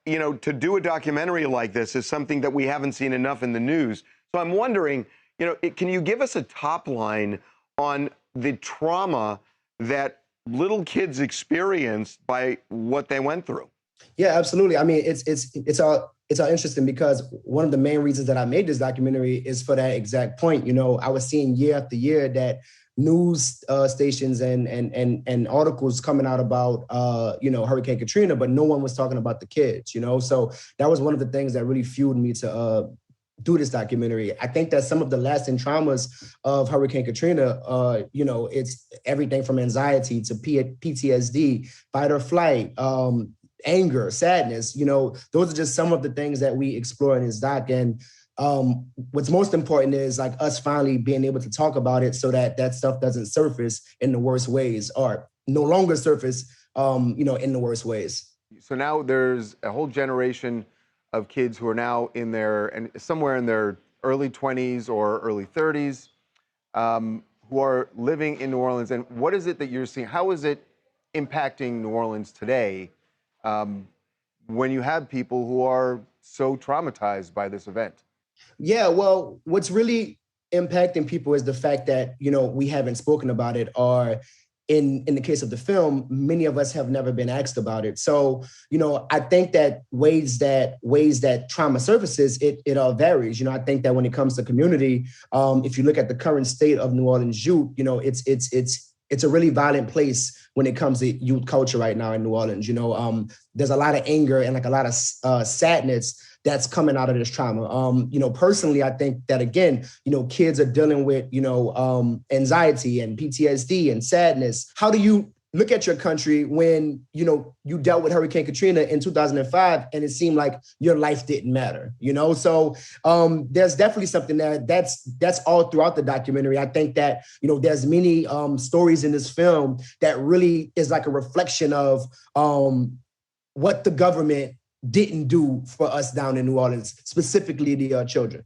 to do a documentary like this is something that we haven't seen enough in the news. So I'm wondering, can you give us a top line on the trauma that little kids experienced by what they went through? Yeah, absolutely. I mean, it's all interesting because one of the main reasons that I made this documentary is for that exact point. I was seeing year after year that news stations and articles coming out about Hurricane Katrina, but no one was talking about the kids. So that was one of the things that really fueled me to do this documentary. I think that some of the lasting traumas of Hurricane Katrina, it's everything from anxiety to PTSD, fight or flight, anger, sadness. Those are just some of the things that we explore in this doc. And what's most important is like us finally being able to talk about it so that that stuff doesn't surface in the worst ways or no longer surface, in the worst ways. So now there's a whole generation of kids who are now somewhere in their early 20s or early 30s who are living in New Orleans. And what is it that you're seeing? How is it impacting New Orleans today when you have people who are so traumatized by this event? Yeah, well, what's really impacting people is the fact that, we haven't spoken about it, or in the case of the film, many of us have never been asked about it. So, I think that ways that trauma surfaces, it all varies. I think that when it comes to community, if you look at the current state of New Orleans youth, it's a really violent place when it comes to youth culture right now in New Orleans. There's a lot of anger and like a lot of sadness that's coming out of this trauma. Personally, I think that, again, kids are dealing with, anxiety and PTSD and sadness. How do you look at your country when, you dealt with Hurricane Katrina in 2005 and it seemed like your life didn't matter, So there's definitely something that's all throughout the documentary. I think that, there's many stories in this film that really is like a reflection of what the government didn't do for us down in New Orleans, specifically the children.